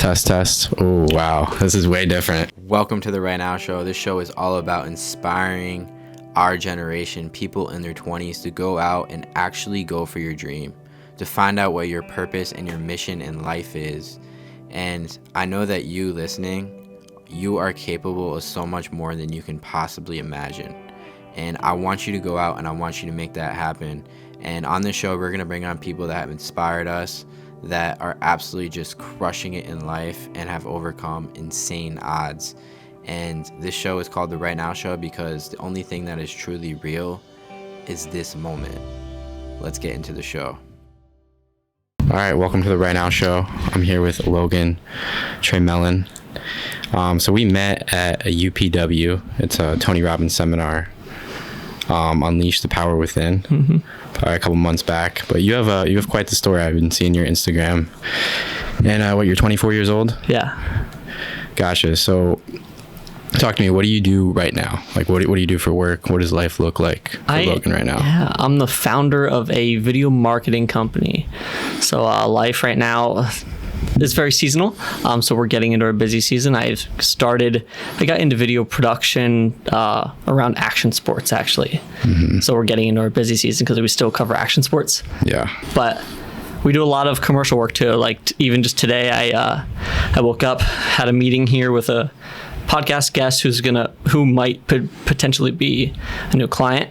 Test. Oh, wow. This is way different. Welcome to the Right Now Show. This show is all about inspiring our generation, people in their 20s, to go out and actually go for your dream, to find out what your purpose and your mission in life is. And I know that you listening, you are capable of so much more than you can possibly imagine. And I want you to go out and I want you to make that happen. And on this show, we're going to bring on people that have inspired us, that are absolutely just crushing it in life and have overcome insane odds. And this show is called The Right Now Show because the only thing that is truly real is this moment. Let's get into the show. All right, welcome to The Right Now Show. I'm here with Logan Tremellen. So we met at a UPW. It's a Tony Robbins seminar, Unleash the Power Within. Probably a couple months back. But you have quite the story. I've been seeing your Instagram. And you're 24 years old? Yeah. Gotcha. So talk to me. What do you do right now? Like, what do you do for work? What does life look like for Logan right now? Yeah, I'm the founder of a video marketing company. So life right now is very seasonal. So we're getting into our busy season. I got into video production around action sports, actually. So we're getting into our busy season because we still cover action sports. Yeah. But we do a lot of commercial work too. Like even just today, I woke up, had a meeting here with a podcast guest who might potentially be a new client.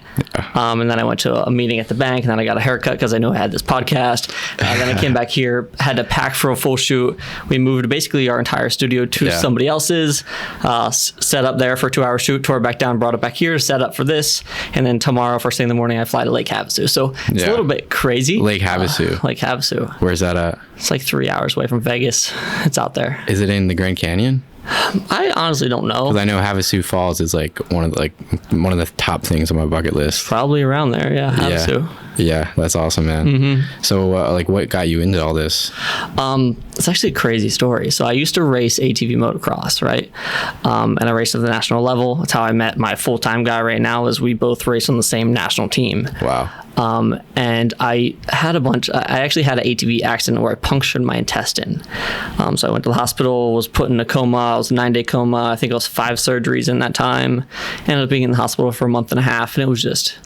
And then I went to a meeting at the bank, and then I got a haircut because I knew I had this podcast. Then I came back here, had to pack for a full shoot. We moved basically our entire studio to somebody else's, set up there for a 2-hour shoot, tore it back down, brought it back here, set up for this. And then tomorrow, first thing in the morning, I fly to Lake Havasu. So it's a little bit crazy. Lake Havasu. Lake Havasu. Where's that at? It's like 3 hours away from Vegas. It's out there. Is it in the Grand Canyon? I honestly don't know. Because I know Havasu Falls is like one of the top things on my bucket list. Probably around there, yeah. Havasu. Yeah, that's awesome, man. So, what got you into all this? It's actually a crazy story. So I used to race ATV Motocross, right? And I raced at the national level. That's how I met my full-time guy right now. Is we both race on the same national team. Wow. And I actually had an ATV accident where I punctured my intestine. So I went to the hospital, was put in a coma. I was in a 9-day coma. I think it was 5 surgeries in that time. Ended up being in the hospital for a month and a half. And it was just,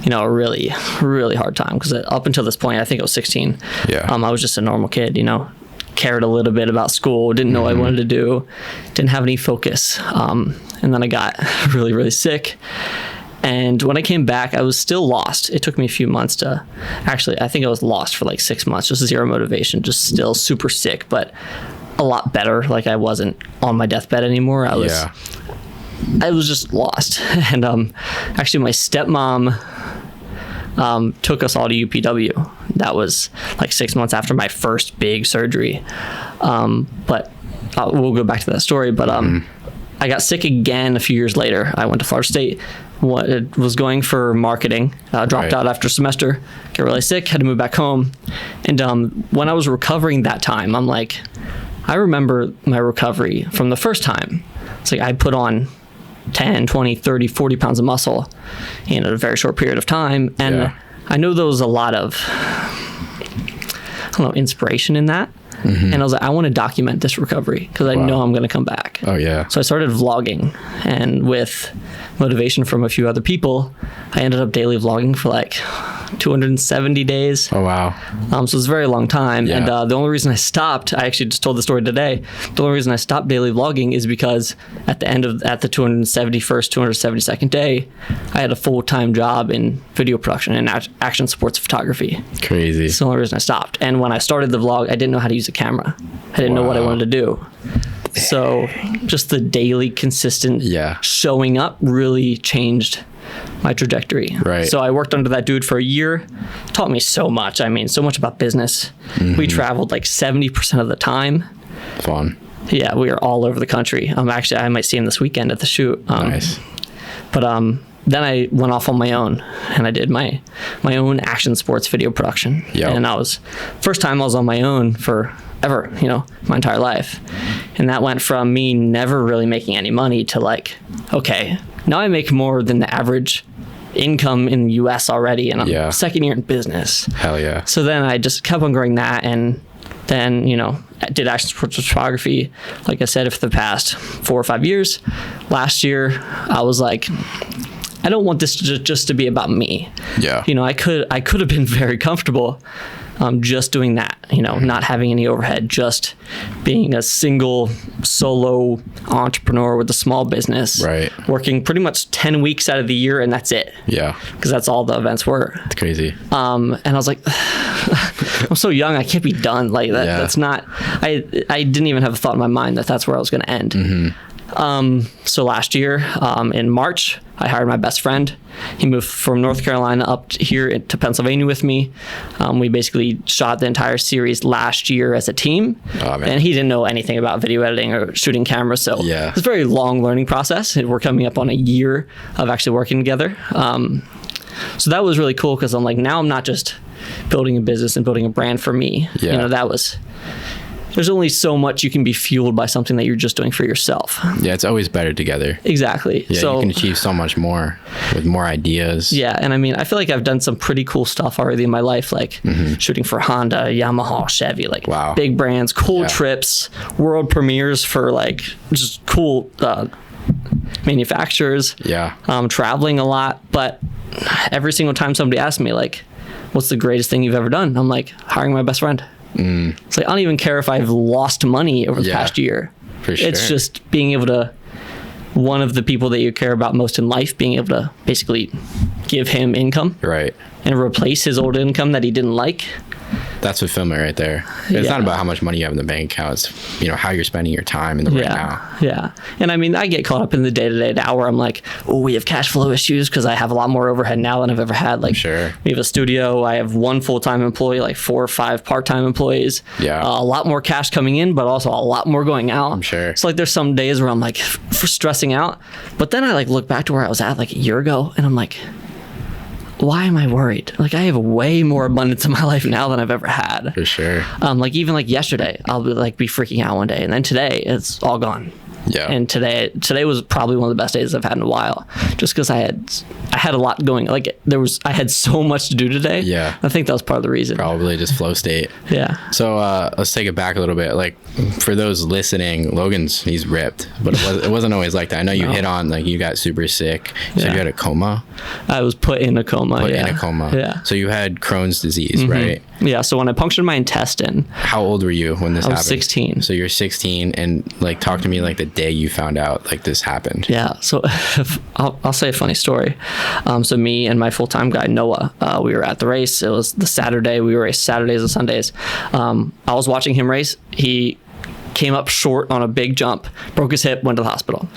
a really, really hard time. Because up until this point, I think I was 16. Yeah. I was just a normal kid, cared a little bit about school, didn't know what I wanted to do, didn't have any focus. And then I got really, really sick. And when I came back, I was still lost. It took me a few months I think I was lost for like 6 months, just zero motivation, just still super sick, but a lot better. Like I wasn't on my deathbed anymore. I was just lost. And actually my stepmom took us all to UPW. That was like 6 months after my first big surgery. But we'll go back to that story. But I got sick again a few years later. I went to Florida State. Was going for marketing, dropped out after a semester, got really sick, had to move back home. And when I was recovering that time, I remember my recovery from the first time. It's like I put on 10, 20, 30, 40 pounds of muscle in a very short period of time. And I know there was a lot of, inspiration in that. And I was like, I want to document this recovery because I know I'm going to come back. Oh, yeah. So I started vlogging, and with motivation from a few other people, I ended up daily vlogging for like 270 days. Oh, wow. So it's a very long time. Yeah. And the only reason I stopped, I actually just told the story today, the only reason I stopped daily vlogging is because at the 271st, 272nd day, I had a full-time job in video production and action sports photography. Crazy. That's the only reason I stopped. And when I started the vlog, I didn't know how to use a camera. I didn't know what I wanted to do. So just the daily consistent showing up really changed my trajectory. Right. So I worked under that dude for a year. Taught me so much. So much about business. We traveled like 70% of the time. Fun. Yeah, we were all over the country. Actually, I might see him this weekend at the shoot. Nice. But then I went off on my own, and I did my own action sports video production. Yep. And first time I was on my own for ever, my entire life. And that went from me never really making any money to okay, now I make more than the average income in the US already, and I'm second year in business. Hell yeah. So then I just kept on growing that, and Then, I did action sports photography, like I said, for the past 4 or 5 years. Last year, I was like, I don't want this just to be about me. Yeah. I could have been very comfortable just doing that, not having any overhead, just being a single solo entrepreneur with a small business, right? Working pretty much 10 weeks out of the year, and that's it. Yeah. Because that's all the events were. It's crazy. And I was like, I'm so young, I can't be done like that. Yeah. That's not, I didn't even have a thought in my mind that that's where I was going to end. So last year, in March, I hired my best friend. He moved from North Carolina up here to Pennsylvania with me. We basically shot the entire series last year as a team. Oh, man. And he didn't know anything about video editing or shooting cameras. So yeah. it's a very long learning process. We're coming up on a year of actually working together. So that was really cool because I'm like, now I'm not just building a business and building a brand for me. Yeah. There's only so much you can be fueled by something that you're just doing for yourself. Yeah, it's always better together. Exactly. Yeah, so you can achieve so much more with more ideas. Yeah, and I feel like I've done some pretty cool stuff already in my life, like shooting for Honda, Yamaha, Chevy, like wow. big brands, cool trips, world premieres for like just cool manufacturers. Yeah. Traveling a lot, but every single time somebody asks me like, what's the greatest thing you've ever done? I'm like, hiring my best friend. It's like, I don't even care if I've lost money over the past year. For sure. It's just being able to, one of the people that you care about most in life, being able to basically give him income. Right. And replace his old income that he didn't like. That's fulfillment right there. It's not about how much money you have in the bank account. It's, how you're spending your time in the right now. Yeah. And I get caught up in the day-to-day now where I'm like, oh, we have cash flow issues because I have a lot more overhead now than I've ever had. Like, sure. We have a studio. I have 1 full-time employee, like 4 or 5 part-time employees. Yeah. A lot more cash coming in, but also a lot more going out. I'm sure. So like there's some days where I'm like for stressing out, but then I like look back to where I was at like a year ago and I'm like, why am I worried? Like I have way more abundance in my life now than I've ever had. For sure. Like even like yesterday, I'll be freaking out one day, and then today it's all gone. Yeah. And today was probably one of the best days I've had in a while, just because I had a lot going. Like I had so much to do today. Yeah. I think that was part of the reason. Probably just flow state. Yeah. So let's take it back a little bit. Like for those listening, he's ripped, but it wasn't always like that. I know you hit on like you got super sick. You said you had a coma. I was put in a coma. In a coma. Yeah. So you had Crohn's disease, right? Yeah. So when I punctured my intestine. How old were you when this happened? I was 16. So you're 16, and like talk to me like the day you found out like this happened. Yeah. So I'll say a funny story. So me and my full-time guy Noah, we were at the race. It was the Saturday. We raced Saturdays and Sundays. I was watching him race. He came up short on a big jump, broke his hip, went to the hospital.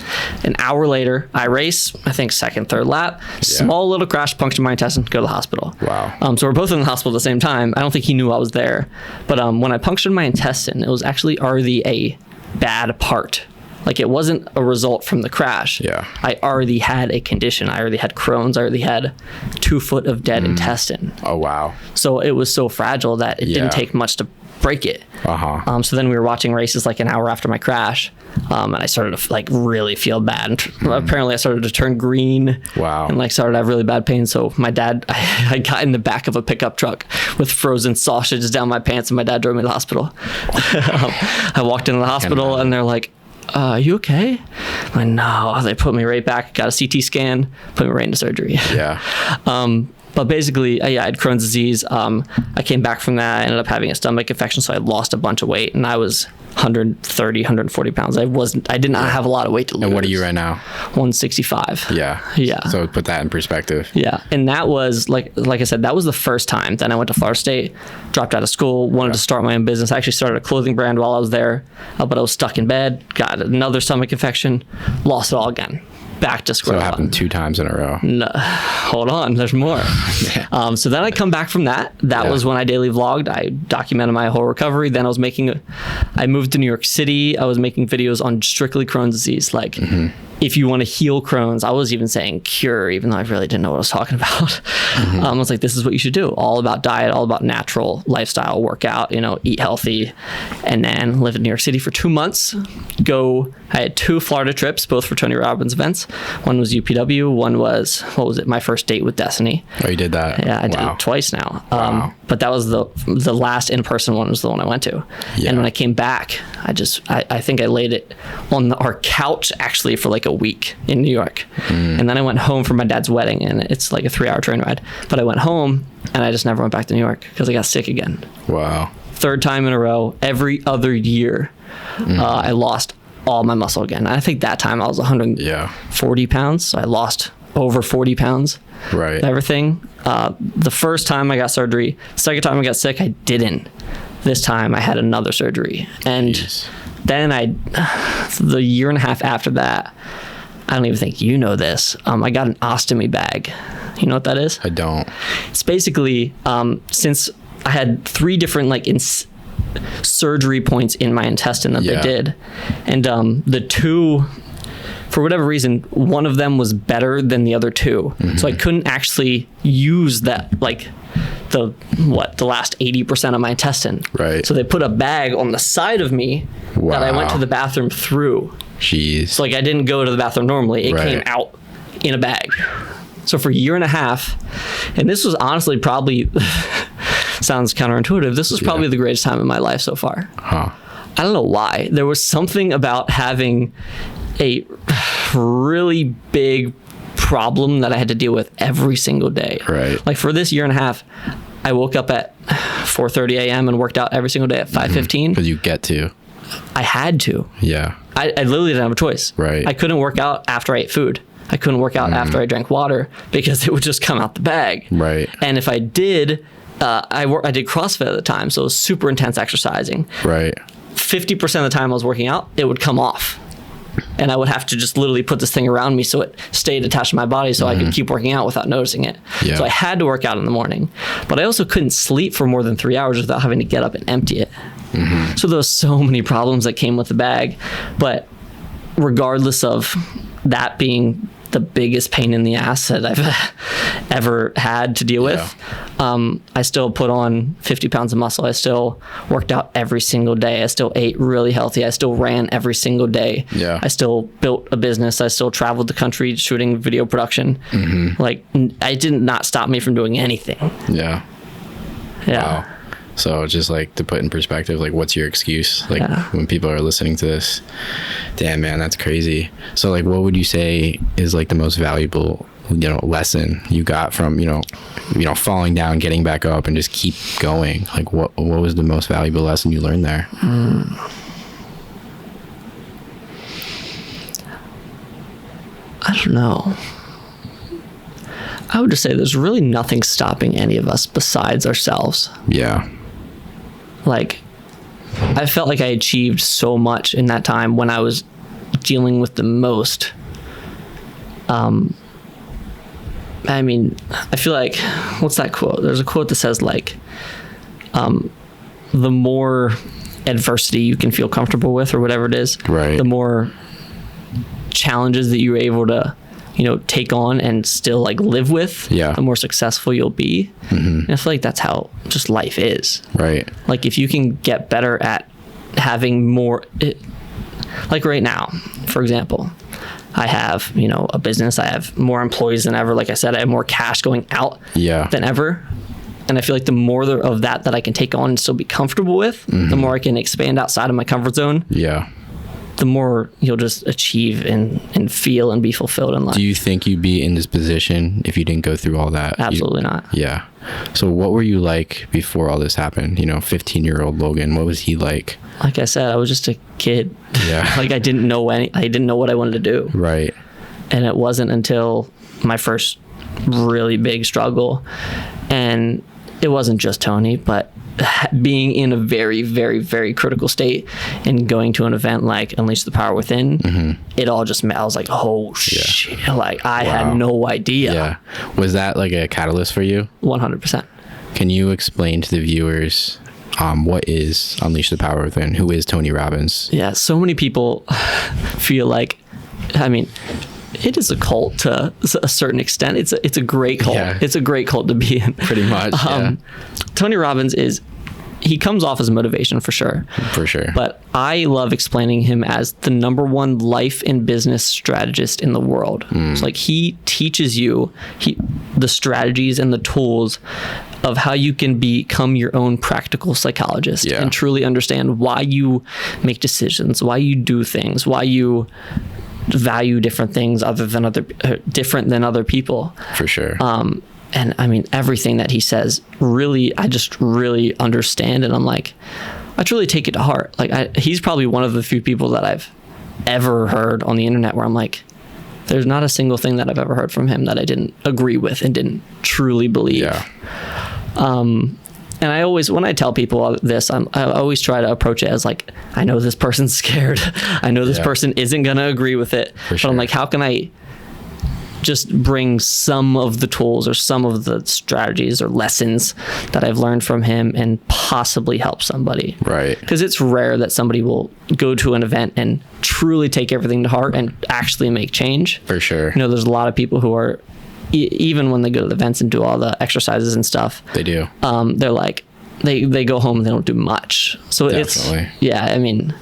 An hour later, I race, I think second, third lap, small little crash, punctured my intestine, go to the hospital. Wow. So we're both in the hospital at the same time. I don't think he knew I was there. But when I punctured my intestine, it was actually already a bad part. Like it wasn't a result from the crash. Yeah. I already had a condition. I already had Crohn's. I already had 2 foot of dead intestine. Oh, wow. So it was so fragile that it didn't take much to break it. So then we were watching races like an hour after my crash, and I started to like really feel bad. And apparently I started to turn green. Wow. And like started to have really bad pain. So my dad, I got in the back of a pickup truck with frozen sausages down my pants, and my dad drove me to the hospital. I walked into the hospital and they're like, are you okay? I'm like, no. They put me right back, got a CT scan, put me right into surgery. Yeah. But basically, I had Crohn's disease. I came back from that. I ended up having a stomach infection, so I lost a bunch of weight, and I was 130, 140 pounds. I did not have a lot of weight to lose. And what are you right now? 165. Yeah. Yeah. So put that in perspective. Yeah. And that was, like I said, that was the first time. Then I went to Florida State, dropped out of school, wanted to start my own business. I actually started a clothing brand while I was there, but I was stuck in bed, got another stomach infection, lost it all again. Back to square one. So it happened 2 times in a row. No, hold on, there's more. So then I come back from that. That was when I daily vlogged. I documented my whole recovery. Then I moved to New York City. I was making videos on strictly Crohn's disease, like if you want to heal Crohn's, I was even saying cure, even though I really didn't know what I was talking about. I was like, this is what you should do. All about diet, all about natural lifestyle, workout, eat healthy, and then live in New York City for 2 months. I had 2 Florida trips, both for Tony Robbins events. One was UPW, one was, my first date with Destiny. Oh, you did that? Yeah, I did it twice now. Wow. But that was the last in-person one was the one I went to. Yeah. And when I came back, I think I laid it on our couch actually for like a week in New York. And then I went home for my dad's wedding, and it's like a 3-hour train ride. But I went home and I just never went back to New York because I got sick again. Wow. 3rd time in a row, every other year, I lost all my muscle again. I think that time I was 140 pounds. So I lost over 40 pounds. Right. Everything. The first time I got surgery, second time I got sick, I didn't. This time I had another surgery. And then the year and a half after that, I don't even think you know this. I got an ostomy bag. You know what that is? I don't. It's basically, since I had 3 different surgery points in my intestine that they did. And the 2, for whatever reason, one of them was better than the other 2. So I couldn't actually use that, the last 80% of my intestine. Right. So they put a bag on the side of me that I went to the bathroom through. Jeez. So I didn't go to the bathroom normally. It came out in a bag. So for a year and a half, and this was honestly probably, sounds counterintuitive, this was probably the greatest time in my life so far. Huh. I don't know why. There was something about having a really big problem that I had to deal with every single day. Right. Like for this year and a half, I woke up at 4:30 a.m. and worked out every single day at 5:15. Because you get to. I had to. Yeah. I literally didn't have a choice. Right. I couldn't work out after I ate food. I couldn't work out after I drank water because it would just come out the bag. Right. And if I did, I did CrossFit at the time, so it was super intense exercising. Right. 50% of the time I was working out, it would come off. And I would have to just literally put this thing around me so it stayed attached to my body so I could keep working out without noticing it. Yeah. So I had to work out in the morning. But I also couldn't sleep for more than 3 hours without having to get up and empty it. So there was so many problems that came with the bag. But regardless of that being the biggest pain in the ass that I've ever had to deal with, I still put on 50 pounds of muscle. I still worked out every single day. I still ate really healthy. I still ran every single day. Yeah. I still built a business. I still traveled the country shooting video production. I did not stop me from doing anything. Yeah. Yeah. Wow. So just to put in perspective, what's your excuse? When people are listening to this, damn man, that's crazy. So what would you say is the most valuable, lesson you got from, falling down, getting back up and just keep going? What was the most valuable lesson you learned there? I don't know. I would just say there's really nothing stopping any of us besides ourselves. Yeah. I felt like I achieved so much in that time when I was dealing with the most. I feel like, what's that quote? There's a quote that says the more adversity you can feel comfortable with or whatever it is, right, the more challenges that you're able to take on and still live with, the more successful you'll be. And I feel like that's how just life is. Right. If you can get better at having more, right now, for example, I have, a business, I have more employees than ever. Like I said, I have more cash going out than ever. And I feel like the more of that I can take on and still be comfortable with, the more I can expand outside of my comfort zone. Yeah. The more you'll just achieve and feel and be fulfilled in life. Do you think you'd be in this position if you didn't go through all that? Absolutely not. Yeah. So what were you like before all this happened? 15-year-old Logan, what was he like? Like I said, I was just a kid. Yeah. I didn't know I didn't know what I wanted to do. Right. And it wasn't until my first really big struggle, and it wasn't just Tony, but being in a very, very, very critical state and going to an event like Unleash the Power Within, it all just, I was like, oh shit, I had no idea. Yeah. Was that a catalyst for you? 100%. Can you explain to the viewers what is Unleash the Power Within? Who is Tony Robbins? Yeah, so many people feel like I mean, it is a cult to a certain extent. It's a great cult. Yeah. It's a great cult to be in. Pretty much. Yeah. Tony Robbins he comes off as motivation for sure. For sure. But I love explaining him as the number one life and business strategist in the world. So like he teaches you the strategies and the tools of how you can become your own practical psychologist and truly understand why you make decisions, why you do things, why you value different things different than other people. For sure. And I mean, everything that he says, really, I just really understand. And I'm like, I truly take it to heart. Like, he's probably one of the few people that I've ever heard on the internet where I'm like, there's not a single thing that I've ever heard from him that I didn't agree with and didn't truly believe. Yeah. And I always, when I tell people this, I always try to approach it as like, I know this person's scared. I know this person isn't going to agree with it. But I'm like, how can I just bring some of the tools or some of the strategies or lessons that I've learned from him and possibly help somebody? Right. Because it's rare that somebody will go to an event and truly take everything to heart and actually make change. For sure. You know, there's a lot of people who are, even when they go to the events and do all the exercises and stuff, They do. they're like, they go home and they don't do much. So Definitely. I mean,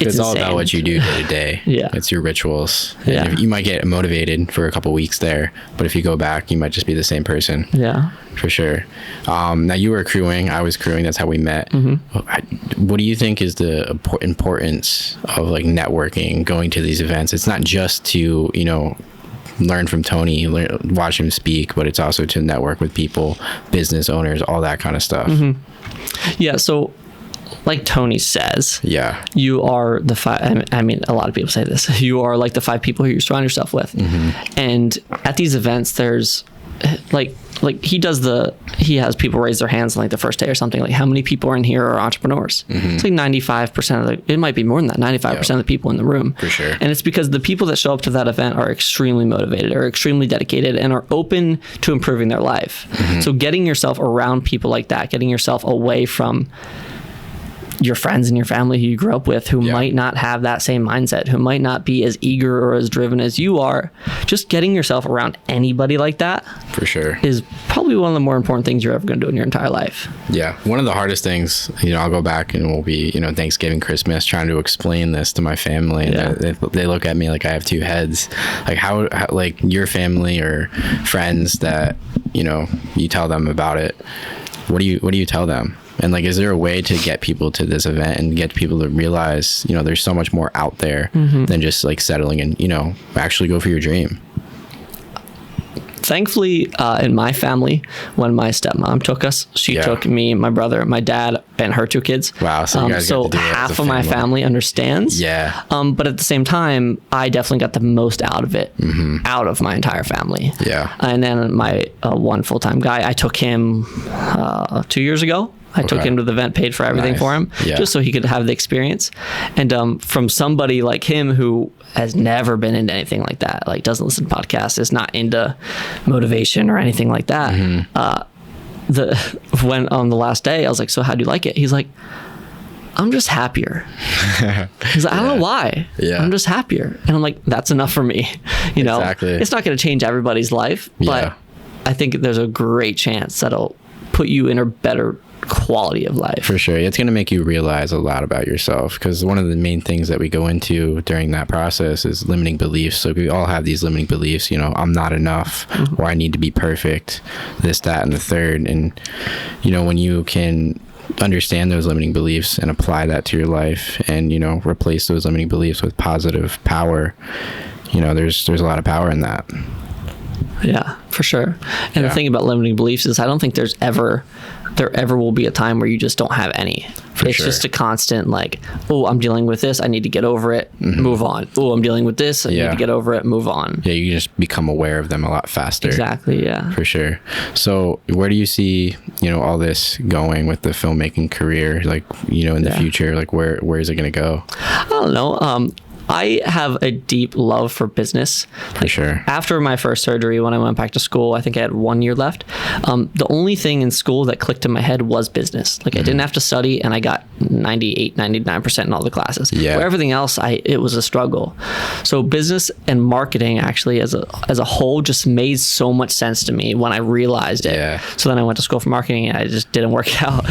it's all insane. about what you do day to day. Yeah. It's your rituals. Yeah. And you might get motivated for a couple weeks there, but if you go back, you might just be the same person. Yeah. For sure. Now you were crewing, I was crewing. That's how we met. What do you think is the importance of like networking, going to these events? It's not just to, learn from Tony, watch him speak, but it's also to network with people, business owners, all that kind of stuff. Yeah. So like Tony says, you are the five. I mean, a lot of people say this. You are like the 5 people who you surround yourself with. And at these events, there's like he has people raise their hands on like the first day or something. Like, how many people are in here are entrepreneurs? It's like 95% it might be more than that. 95% of the people in the room. For sure. And it's because the people that show up to that event are extremely motivated, are extremely dedicated, and are open to improving their life. So getting yourself around people like that, getting yourself away from your friends and your family who you grew up with, who might not have that same mindset, who might not be as eager or as driven as you are, just getting yourself around anybody like that For sure. is probably one of the more important things you're ever going to do in your entire life. Yeah. One of the hardest things, I'll go back and we'll be, Thanksgiving, Christmas, trying to explain this to my family. And they look at me like I have 2 heads. Like how like your family or friends that, you tell them about it. What do you tell them? And like, is there a way to get people to this event and get people to realize, there's so much more out there than just like settling and, actually go for your dream? Thankfully, in my family, when my stepmom took us, she took me, my brother, my dad, and her 2 kids. Wow. So you guys got to do it as half a of my family understands. Yeah. But at the same time, I definitely got the most out of it, out of my entire family. Yeah. And then my one full-time guy, I took him 2 years ago. I took him to the event, paid for everything for him, just so he could have the experience. And from somebody like him who has never been into anything like that, like doesn't listen to podcasts, is not into motivation or anything like that. When on the last day, I was like, so how do you like it? He's like, I'm just happier. He's like, I don't know why. I'm just happier. And I'm like, that's enough for me. Exactly. It's not going to change everybody's life, but I think there's a great chance that'll put you in a better quality of life. For sure. It's going to make you realize a lot about yourself, because one of the main things that we go into during that process is limiting beliefs. So we all have these limiting beliefs, I'm not enough, or I need to be perfect, this, that, and the third. And, when you can understand those limiting beliefs and apply that to your life and, replace those limiting beliefs with positive power, there's a lot of power in that. Yeah, for sure. And the thing about limiting beliefs is I don't think there ever will be a time where you just don't have any. It's just a constant like, oh, I'm dealing with this, I need to get over it, move on. Oh, I'm dealing with this, I need to get over it, move on. Yeah, you just become aware of them a lot faster. Exactly, yeah. For sure. So where do you see, all this going with the filmmaking career, like, in the future? Like, where is it going to go? I don't know. I have a deep love for business. For sure. After my first surgery, when I went back to school, I think I had 1 year left. The only thing in school that clicked in my head was business. Like I didn't have to study, and I got 98, 99% in all the classes. Yeah. For everything else, it was a struggle. So business and marketing actually as a whole just made so much sense to me when I realized it. Yeah. So then I went to school for marketing, and it just didn't work out.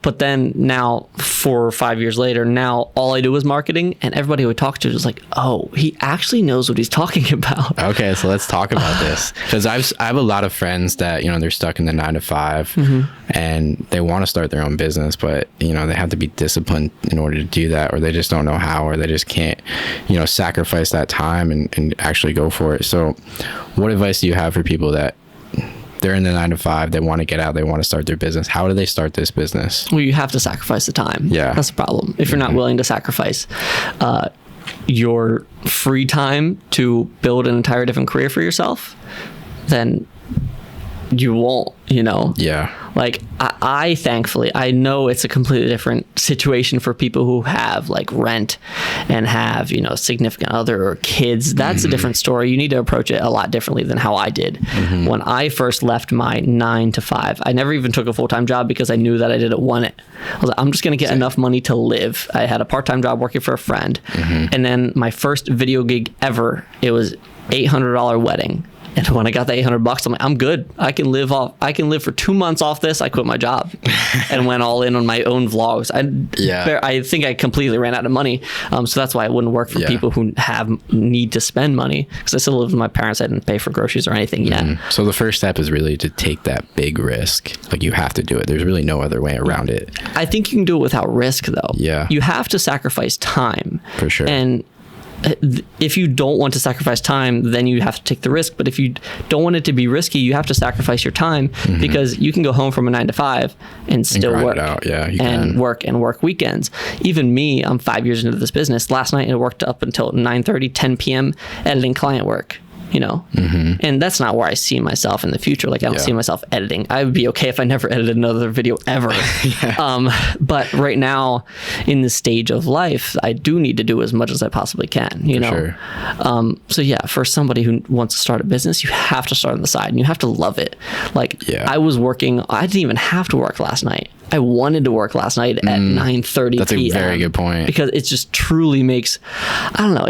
But then now, 4 or 5 years later, now all I do is marketing, and everybody I would talk to is like, oh, he actually knows what he's talking about. Okay, so let's talk about this, because I have a lot of friends that, you know, they're stuck in the 9 to 5 and they want to start their own business, but, you know, they have to be disciplined in order to do that, or they just don't know how, or they just can't, you know, sacrifice that time and actually go for it. So what advice do you have for people that they're in the 9 to 5, they want to get out, they want to start their business? How do they start this business? Well, you have to sacrifice the time. Yeah. That's the problem. If you're not willing to sacrifice your free time to build an entire different career for yourself, then you won't, you know? Yeah. Like I thankfully, I know it's a completely different situation for people who have like rent and have, you know, significant other or kids. That's a different story. You need to approach it a lot differently than how I did. When I first left my 9 to 5, I never even took a full-time job because I knew that I didn't want it. I was like, I'm just going to get enough money to live. I had a part-time job working for a friend. And then my first video gig ever, it was $800 wedding. And when I got the $800, I'm like, I'm good. I can live for 2 months off this. I quit my job and went all in on my own vlogs. I think I completely ran out of money. So that's why it wouldn't work for people who need to spend money, because I still live with my parents. I didn't pay for groceries or anything yet. So the first step is really to take that big risk. Like you have to do it. There's really no other way around it. I think you can do it without risk though. Yeah. You have to sacrifice time. For sure. And if you don't want to sacrifice time, then you have to take the risk. But if you don't want it to be risky, you have to sacrifice your time, because you can go home from a 9 to 5 and still work. Work weekends. Even me, I'm 5 years into this business. Last night I worked up until 9:30, 10 p.m. editing client work. You know, and that's not where I see myself in the future. Like I don't see myself editing. I would be okay if I never edited another video ever. But right now in this stage of life, I do need to do as much as I possibly can, you know? Sure. So yeah, for somebody who wants to start a business, you have to start on the side and you have to love it. Like I was working, I didn't even have to work last night. I wanted to work last night at 9:30 p.m. That's a very good point. Because it just truly makes, I don't know,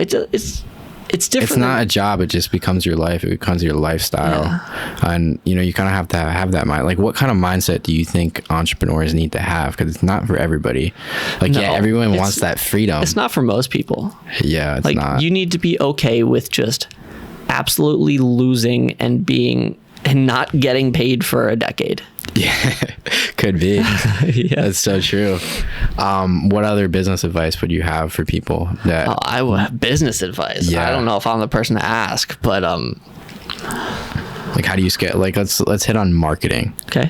it's different. It's not a job. It just becomes your life. It becomes your lifestyle. And, you know, you kind of have to have that mind. Like, what kind of mindset do you think entrepreneurs need to have? Because it's not for everybody. Like, everyone wants that freedom. It's not for most people. Yeah, it's not. You need to be okay with just absolutely losing and not getting paid for a decade. Yeah, could be. That's so true. What other business advice would you have for people that... I would have business advice. I don't know if I'm the person to ask, but... Like, how do you scale? Like, let's hit on marketing. Okay.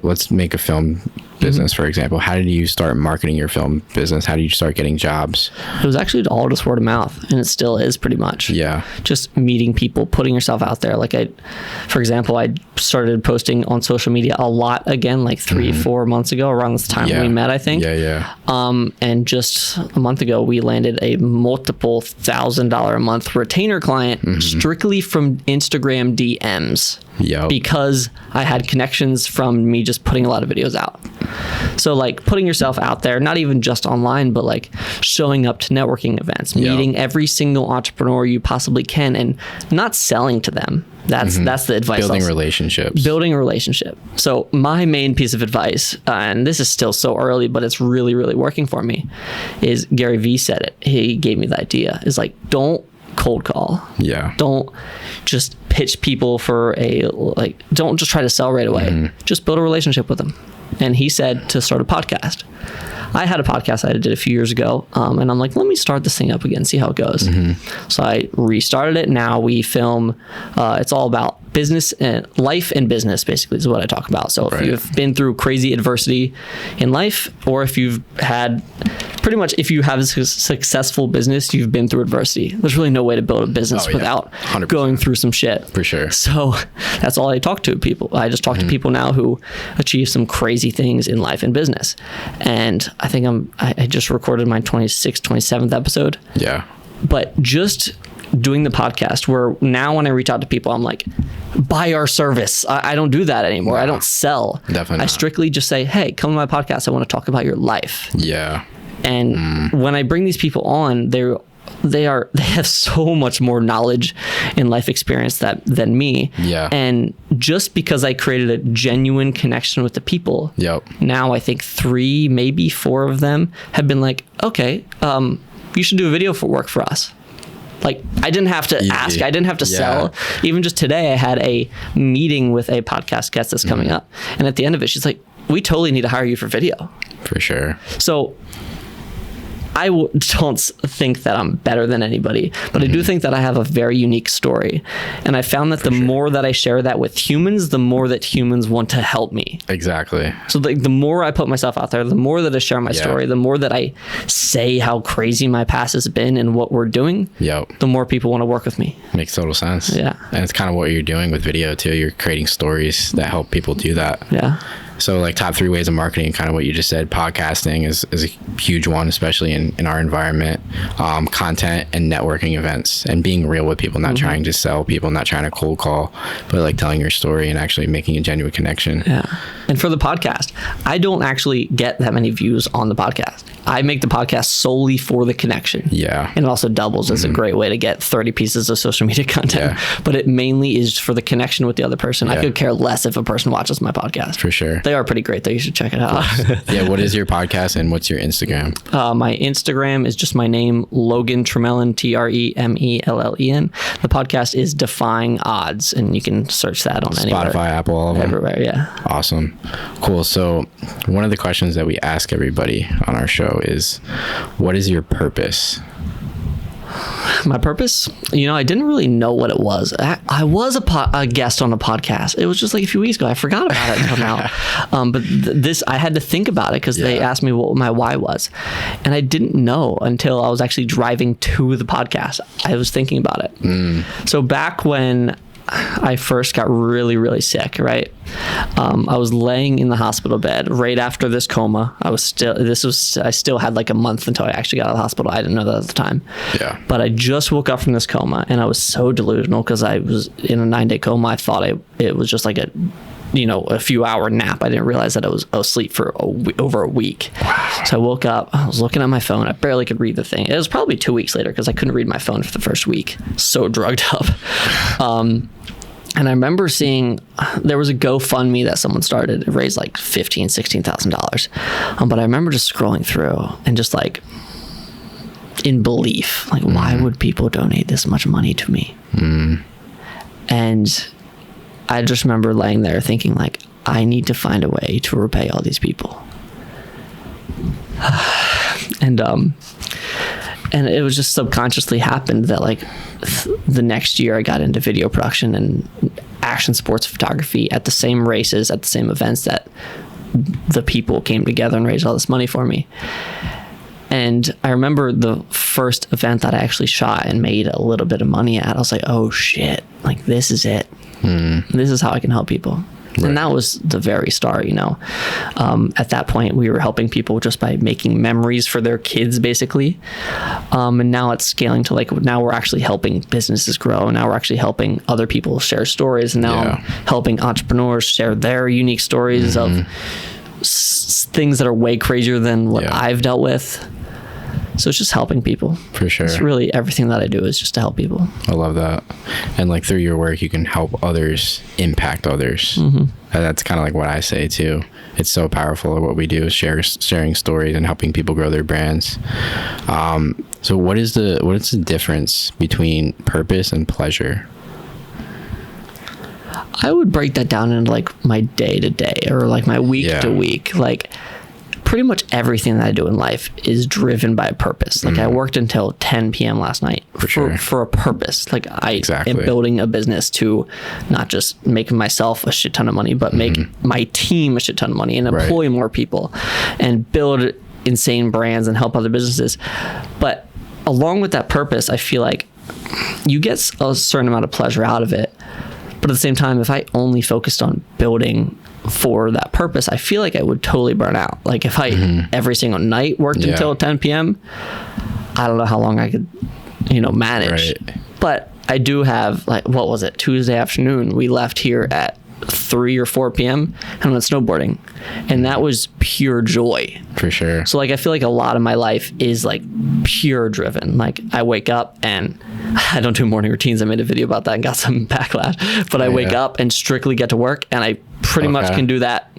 Let's make a film business, for example. How did you start marketing your film business? How did you start getting jobs? It was actually all just word of mouth, and it still is pretty much. Yeah. Just meeting people, putting yourself out there. Like for example, I started posting on social media a lot again, like 3-4 months ago, around this time we met, I think. Yeah. And just a month ago, we landed a multiple $1,000 a month retainer client strictly from Instagram DMs. Because I had connections from me just putting a lot of videos out. So like putting yourself out there, not even just online, but like showing up to networking events, meeting every single entrepreneur you possibly can, and not selling to them. That's the advice. Building relationships. Building a relationship. So my main piece of advice, and this is still so early, but it's really, really working for me, is Gary Vee said it. He gave me the idea. Is like, don't cold call. Yeah. Don't just pitch people don't just try to sell right away. Just build a relationship with them. And he said to start a podcast. I had a podcast I did a few years ago, and I'm like, let me start this thing up again, see how it goes. So I restarted it. Now we film. It's all about business and life and business, basically, is what I talk about. So if you've been through crazy adversity in life, or if you've had pretty much if you have a successful business, you've been through adversity. There's really no way to build a business without 100%. going through some shit. For sure. So that's all I talk to people. I just talk to people now who achieve some crazy things in life and business. And I think I just recorded my 26th, 27th episode. Yeah. But just doing the podcast, where now when I reach out to people, I'm like, buy our service. I don't do that anymore. No, I don't sell. Definitely I not. strictly just say, hey, come to my podcast. I want to talk about your life. Yeah. And when I bring these people on, they have so much more knowledge and life experience than me. Yeah. And just because I created a genuine connection with the people, Yep. now I think 3, maybe 4 of them have been like, okay, you should do a video for work for us. Like, I didn't have to ask. I didn't have to sell. Even just today, I had a meeting with a podcast guest that's coming up. And at the end of it, she's like, we totally need to hire you for video. For sure. So I don't think that I'm better than anybody, but I do think that I have a very unique story. And I found that the more that I share that with humans, the more that humans want to help me. Exactly. So the more I put myself out there, the more that I share my story, the more that I say how crazy my past has been and what we're doing, the more people want to work with me. Makes total sense. Yeah. And it's kind of what you're doing with video too. You're creating stories that help people do that. Yeah. So like top 3 ways of marketing, kind of what you just said, podcasting is a huge one, especially in our environment, content and networking events, and being real with people, not trying to sell people, not trying to cold call, but like telling your story and actually making a genuine connection. Yeah. And for the podcast, I don't actually get that many views on the podcast. I make the podcast solely for the connection. Yeah. And it also doubles as a great way to get 30 pieces of social media content. Yeah. But it mainly is for the connection with the other person. I could care less if a person watches my podcast. For sure. They are pretty great though. You should check it out. Yeah. What is your podcast and what's your Instagram? My Instagram is just my name, Logan Tremellen, Tremellen. The podcast is Defying Odds, and you can search that on anywhere. Spotify, Apple, all of them. Everywhere, yeah. Awesome. Cool. So one of the questions that we ask everybody on our show is, what is your purpose? My purpose? I didn't really know what it was. I was a guest on a podcast. It was just like a few weeks ago. I forgot about it until now. But this, I had to think about it because they asked me what my why was. And I didn't know until I was actually driving to the podcast. I was thinking about it. So back when I first got really, really sick, right? I was laying in the hospital bed right after this coma. I still had like a month until I actually got out of the hospital. I didn't know that at the time. Yeah. But I just woke up from this coma, and I was so delusional because I was in a 9-day coma. I thought it was just like a few hour nap. I didn't realize that I was asleep for over a week. Wow. So I woke up, I was looking at my phone. I barely could read the thing. It was probably 2 weeks later because I couldn't read my phone for the first week. So drugged up. And I remember seeing there was a GoFundMe that someone started. It raised like $15,000, $16,000. But I remember just scrolling through and just like in belief, like why would people donate this much money to me? And I just remember laying there thinking like, I need to find a way to repay all these people. And it was just subconsciously happened that like the next year I got into video production and action sports photography at the same races, at the same events that the people came together and raised all this money for me. And I remember the first event that I actually shot and made a little bit of money at, I was like, oh shit, like this is it. This is how I can help people. Right. And that was the very start, At that point, we were helping people just by making memories for their kids, basically. And now it's scaling to like, now we're actually helping businesses grow. Now we're actually helping other people share stories. And now I'm helping entrepreneurs share their unique stories of things that are way crazier than what I've dealt with. So it's just helping people. For sure. It's really everything that I do is just to help people. I love that. And like through your work, you can help others impact others. And that's kind of like what I say too. It's so powerful. What we do is sharing stories and helping people grow their brands. So what is the difference between purpose and pleasure? I would break that down into like my day to day or like my week to week. Like pretty much everything that I do in life is driven by a purpose. Like I worked until 10 p.m. last night for a purpose. Like I am building a business to not just make myself a shit ton of money, but make my team a shit ton of money and employ more people and build insane brands and help other businesses. But along with that purpose, I feel like you get a certain amount of pleasure out of it. But at the same time, if I only focused on building for that purpose, I feel like I would totally burn out. Like if I every single night worked until 10 p.m., I don't know how long I could, manage. Right. But I do have, like, what was it? Tuesday afternoon, we left here at 3 or 4 p.m. and went snowboarding. And that was pure joy. For sure. So like, I feel like a lot of my life is like pure driven. Like I wake up and I don't do morning routines. I made a video about that and got some backlash, but I wake up and strictly get to work, and I pretty much can do that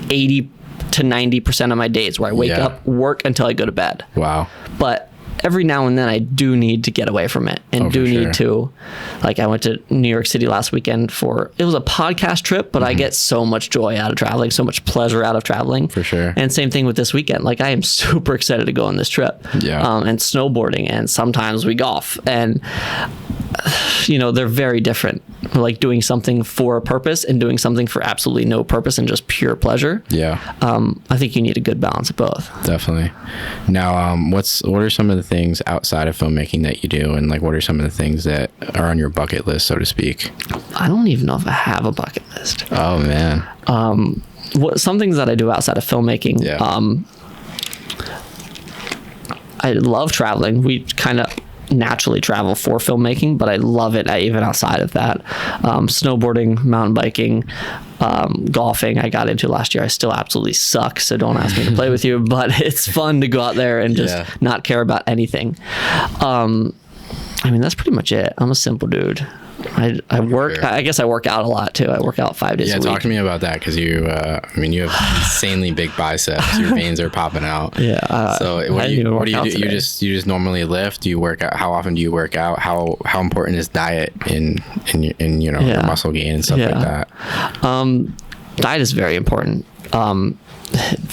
80 to 90% of my days, where I wake up, work until I go to bed. Wow. But every now and then I do need to get away from it, and need to, like, I went to New York City last weekend it was a podcast trip, but I get so much joy out of traveling, so much pleasure out of traveling. For sure. And same thing with this weekend. Like, I am super excited to go on this trip. Yeah. And snowboarding, and sometimes we golf, and they're very different. Like doing something for a purpose and doing something for absolutely no purpose and just pure pleasure. Yeah. I think you need a good balance of both. Definitely. Now, what are some of the things outside of filmmaking that you do, and like what are some of the things that are on your bucket list, so to speak? I don't even know if I have a bucket list. Oh man. Some things that I do outside of filmmaking. Yeah. I love traveling. We kind of naturally travel for filmmaking, but I love it even outside of that. Snowboarding, mountain biking, golfing I got into last year. I still absolutely suck, so don't ask me to play with you, but it's fun to go out there and just not care about anything. That's pretty much it. I'm a simple dude. I work. Sure. I guess I work out a lot too. I work out 5 days a week. Yeah, talk to me about that, because you have insanely big biceps. Your veins are popping out. Yeah. So what do you do? You just normally lift? Do you work out? How often do you work out? How important is diet in your muscle gain and stuff like that? Diet is very important.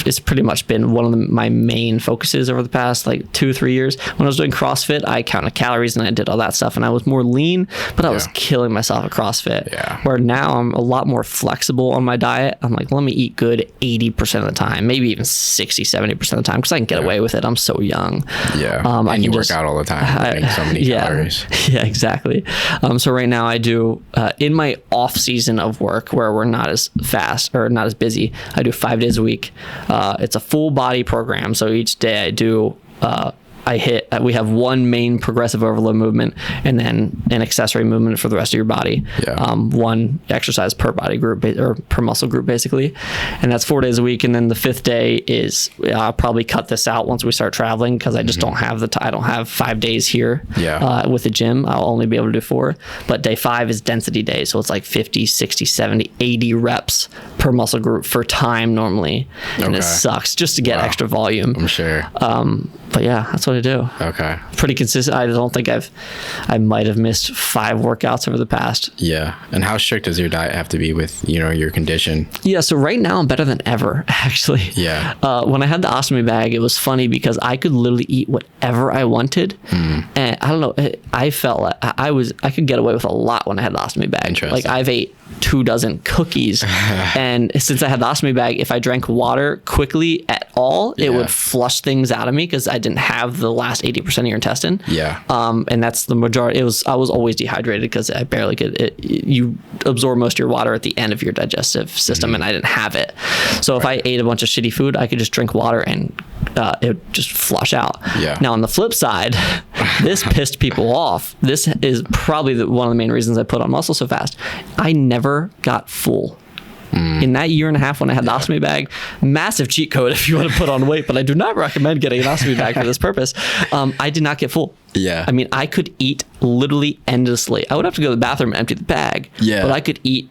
It's pretty much been one of my main focuses over the past 2 or 3 years. When I was doing CrossFit, I counted calories and I did all that stuff, and I was more lean, but I was killing myself at CrossFit. Yeah. Where now I'm a lot more flexible on my diet. I'm like, let me eat good 80% of the time, maybe even 60, 70% of the time, because I can get away with it. I'm so young. Yeah. And you work out all the time, burning so many calories. Yeah, exactly. So right now I do, in my off season of work, where we're not as fast or not as busy, I do 5 days a week. It's a full body program, so each day I do we have one main progressive overload movement and then an accessory movement for the rest of your body. Yeah. One exercise per body group or per muscle group, basically. And that's 4 days a week. And then the 5th day is, I'll probably cut this out once we start traveling, because I just don't have I don't have 5 days here with the gym. I'll only be able to do 4. But day 5 is density day. So it's like 50, 60, 70, 80 reps per muscle group for time normally. And it sucks just to get extra volume. I'm sure. But yeah, that's what I do. Okay. Pretty consistent. I don't think I might have missed 5 workouts over the past. Yeah. And how strict does your diet have to be with, your condition? Yeah. So right now I'm better than ever, actually. Yeah. When I had the ostomy bag, it was funny because I could literally eat whatever I wanted. And I don't know, I felt like I could get away with a lot when I had the ostomy bag. Interesting. Like I've ate 2 dozen cookies. And since I had the ostomy bag, if I drank water quickly at all, it would flush things out of me, because I didn't have the last 80% of your intestine. Yeah. And that's the majority. I was always dehydrated because I barely could. You absorb most of your water at the end of your digestive system, and I didn't have it. So if I ate a bunch of shitty food, I could just drink water and it would just flush out. Yeah. Now on the flip side, this pissed people off. This is probably one of the main reasons I put on muscle so fast. I never got full. In that year and a half when I had the ostomy bag, massive cheat code if you want to put on weight, but I do not recommend getting an ostomy bag for this purpose. I did not get full. Yeah. I mean, I could eat literally endlessly. I would have to go to the bathroom and empty the bag. Yeah. But I could eat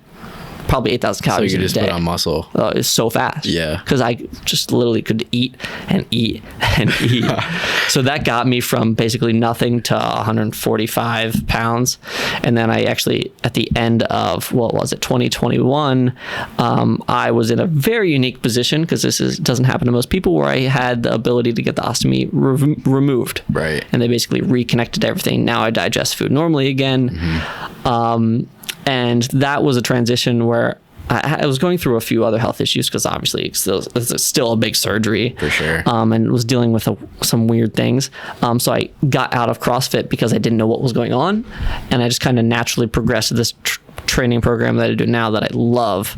probably 8,000 calories in a day. So you just put on muscle. It's so fast. Yeah. Because I just literally could eat and eat and eat. So that got me from basically nothing to 145 pounds. And then I actually, at the end of, 2021, I was in a very unique position, because doesn't happen to most people, where I had the ability to get the ostomy removed. Right. And they basically reconnected everything. Now I digest food normally again. And that was a transition where I was going through a few other health issues because obviously it's still a big surgery. For sure. And was dealing with some weird things. So I got out of CrossFit because I didn't know what was going on. And I just kind of naturally progressed to this training program that I do now that I love.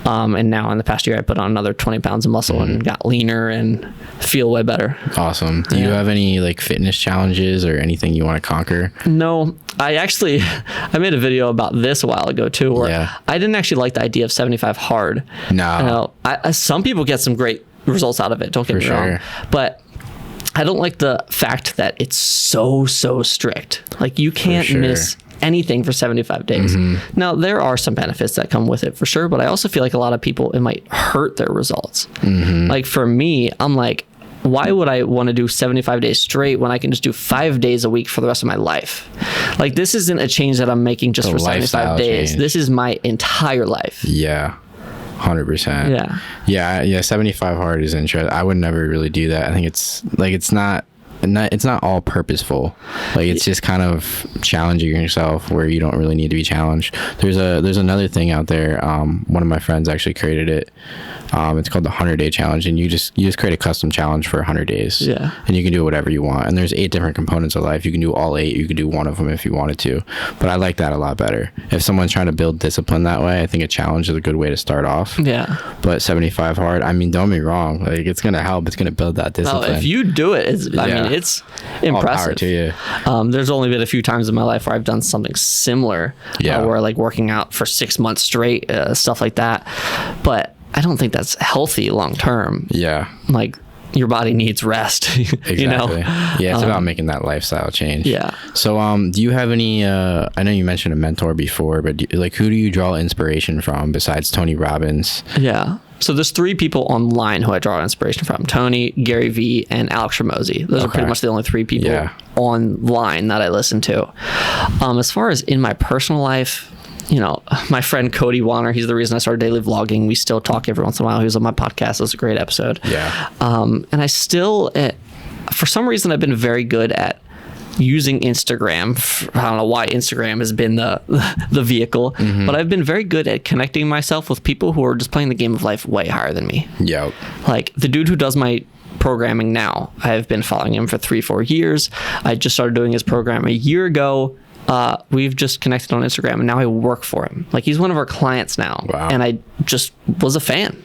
And now in the past year, I put on another 20 pounds of muscle and got leaner and feel way better. Awesome. Do you have any like fitness challenges or anything you want to conquer? No, I made a video about this a while ago too, where I didn't actually like the idea of 75 hard. No. Some people get some great results out of it. Don't get me wrong. But I don't like the fact that it's so strict. Like you can't miss anything for 75 days. Now, there are some benefits that come with it for sure, but I also feel like a lot of people, it might hurt their results. Like for me, I'm like, why would I want to do 75 days straight when I can just do 5 days a week for the rest of my life? Like this isn't a change that I'm making just for 75 days. Change. This is my entire life. Yeah. 100%. Yeah. 75 hard is interesting. I would never really do that. I think it's not all purposeful. Like it's just kind of challenging yourself where you don't really need to be challenged. There's another thing out there. One of my friends actually created it. It's called the 100-day challenge, and you just create a custom challenge for 100 days. Yeah. And you can do whatever you want. And there's 8 different components of life. You can do all 8. You can do one of them if you wanted to. But I like that a lot better. If someone's trying to build discipline that way, I think a challenge is a good way to start off. Yeah. But 75 hard, I mean, don't be wrong. Like it's gonna help. It's gonna build that discipline. If you do it, I mean, it's impressive. All power to you. There's only been a few times in my life where I've done something similar. Where like working out for 6 months straight, stuff like that. But I don't think that's healthy long term. Yeah. Like your body needs rest. Exactly. You know? Yeah, it's about making that lifestyle change. Yeah. So do you have any I know you mentioned a mentor before, but who do you draw inspiration from besides Tony Robbins? Yeah. So there's 3 people online who I draw inspiration from: Tony, Gary Vee, and Alex Ramosi. Those are pretty much the only 3 people online that I listen to. As far as in my personal life, you know, my friend Cody Warner, he's the reason I started daily vlogging. We still talk every once in a while. He was on my podcast. It was a great episode. Yeah. And I still, for some reason, I've been very good at using Instagram. I don't know why Instagram has been the vehicle, but I've been very good at connecting myself with people who are just playing the game of life way higher than me. Yeah. Like the dude who does my programming now, I've been following him for 3-4 years. I just started doing his program a year ago. We've just connected on Instagram, and now I work for him. Like he's one of our clients now. Wow. And I just was a fan,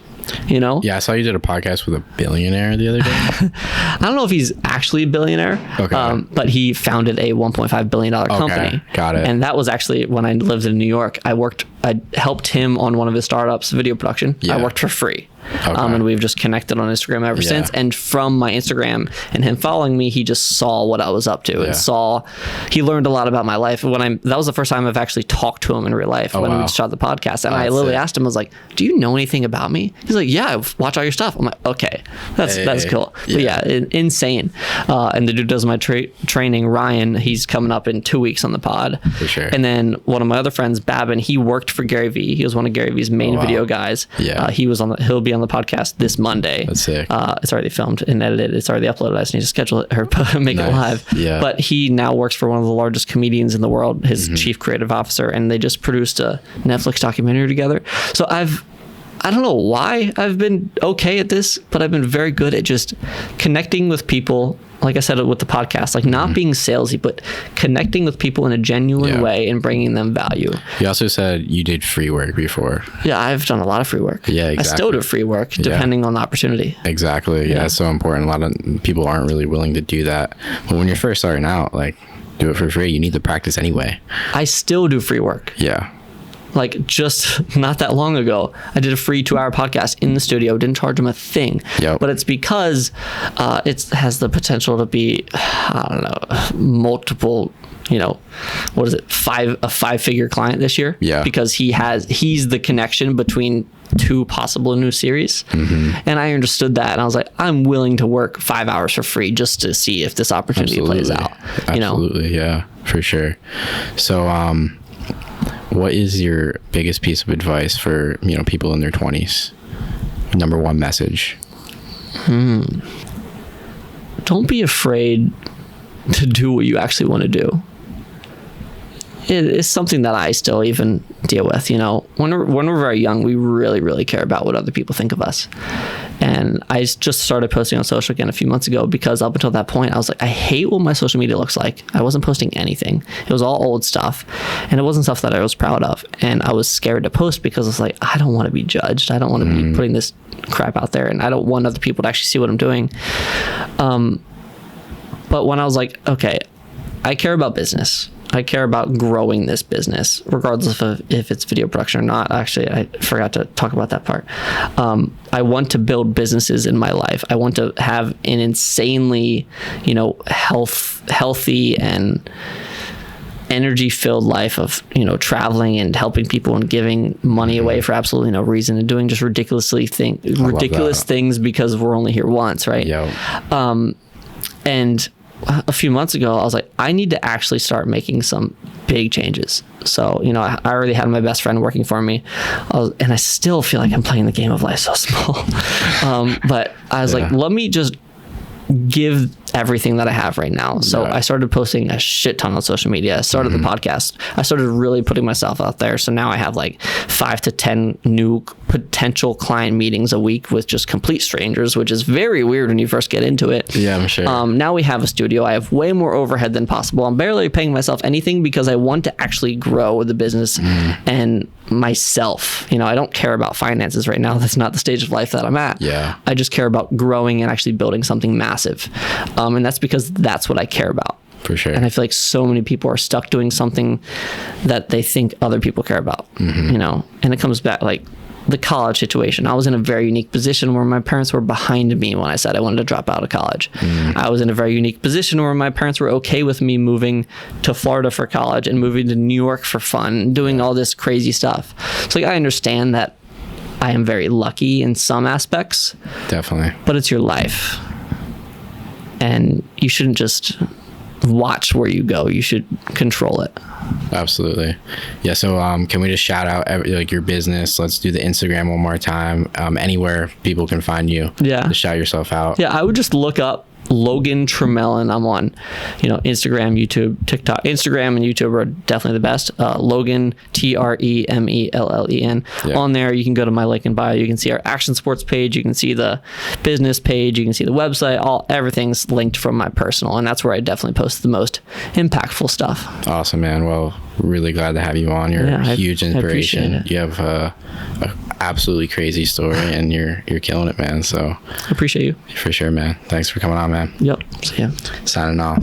you know? Yeah, I saw you did a podcast with a billionaire the other day. I don't know if he's actually a billionaire, but he founded a $1.5 billion company. Got it. And that was actually when I lived in New York. I helped him on one of his startups, video production. Yeah. I worked for free. And we've just connected on Instagram ever since. And from my Instagram and him following me, he just saw what I was up to and he learned a lot about my life. That was the first time I've actually talked to him in real life when we started the podcast. And I literally asked him, I was like, do you know anything about me? He's like, yeah, I watch all your stuff. I'm like, okay, that's cool. Yeah. But insane. And the dude does my training, Ryan, he's coming up in 2 weeks on the pod. For sure. And then one of my other friends, Babin, he worked for Gary Vee. He was one of Gary Vee's main video guys. Yeah. He'll be on the podcast this Monday. That's sick. It's already filmed and edited. It's already uploaded. I just need to schedule it or make it live. Yeah. But he now works for one of the largest comedians in the world, his chief creative officer, and they just produced a Netflix documentary together. So I don't know why I've been okay at this, but I've been very good at just connecting with people. Like I said with the podcast, like not being salesy, but connecting with people in a genuine way and bringing them value. You also said you did free work before. Yeah, I've done a lot of free work. Yeah, exactly. I still do free work depending on the opportunity. Exactly. Yeah, it's so important. A lot of people aren't really willing to do that. But when you're first starting out, like do it for free. You need to practice anyway. I still do free work. Yeah. Like just not that long ago, I did a free 2-hour podcast in the studio, didn't charge them a thing. Yep. But it's because it has the potential to be, I don't know, multiple, you know, what is it, a 5-figure client this year. Yeah. Because he's the connection between 2 possible new series. And I understood that. And I was like, I'm willing to work 5 hours for free just to see if this opportunity plays out. You know? Absolutely. Yeah, for sure. So, what is your biggest piece of advice for, people in their 20s? Number 1 message. Don't be afraid to do what you actually want to do. It is something that I still even deal with. When we're very young, we really, really care about what other people think of us. And I just started posting on social again a few months ago because up until that point, I was like, I hate what my social media looks like. I wasn't posting anything. It was all old stuff. And it wasn't stuff that I was proud of. And I was scared to post because it's like, I don't want to be judged. I don't want to be putting this crap out there. And I don't want other people to actually see what I'm doing. But when I was like, okay, I care about business. I care about growing this business, regardless of if it's video production or not. Actually, I forgot to talk about that part. I want to build businesses in my life. I want to have an insanely, healthy and energy-filled life of, traveling and helping people and giving money away for absolutely no reason and doing just ridiculous things because we're only here once, right? Yeah. And a few months ago, I was like, I need to actually start making some big changes. So, I already had my best friend working for me, and I still feel like I'm playing the game of life so small. But I was like, let me just give everything that I have right now. So I started posting a shit ton on social media. I started the podcast. I started really putting myself out there. So now I have like 5 to 10 new potential client meetings a week with just complete strangers, which is very weird when you first get into it. Yeah, I'm sure. Now we have a studio. I have way more overhead than possible. I'm barely paying myself anything because I want to actually grow the business and myself. I don't care about finances right now. That's not the stage of life that I'm at. Yeah. I just care about growing and actually building something massive. And that's because that's what I care about. For sure. And I feel like so many people are stuck doing something that they think other people care about, and it comes back like the college situation. I was in a very unique position where my parents were behind me when I said I wanted to drop out of college. I was in a very unique position where my parents were okay with me moving to Florida for college and moving to New York for fun, doing all this crazy stuff. So I understand that I am very lucky in some aspects. Definitely. But it's your life. And you shouldn't just watch where you go. You should control it. Absolutely. Yeah. So can we just shout out your business? Let's do the Instagram one more time. Anywhere people can find you. Yeah. To shout yourself out. Yeah. I would just look up Logan Tremellen. I'm on, Instagram, YouTube, TikTok. Instagram and YouTube are definitely the best. Logan, Tremellen. Yeah. On there, you can go to my link in bio. You can see our action sports page. You can see the business page. You can see the website. Everything's linked from my personal, and that's where I definitely post the most impactful stuff. Awesome, man. Well, really glad to have you on. You're a huge inspiration. I appreciate it. You have a absolutely crazy story, and you're killing it, man. So I appreciate you. for sure, man. Thanks for coming on, man. Yep. See ya. Signing off.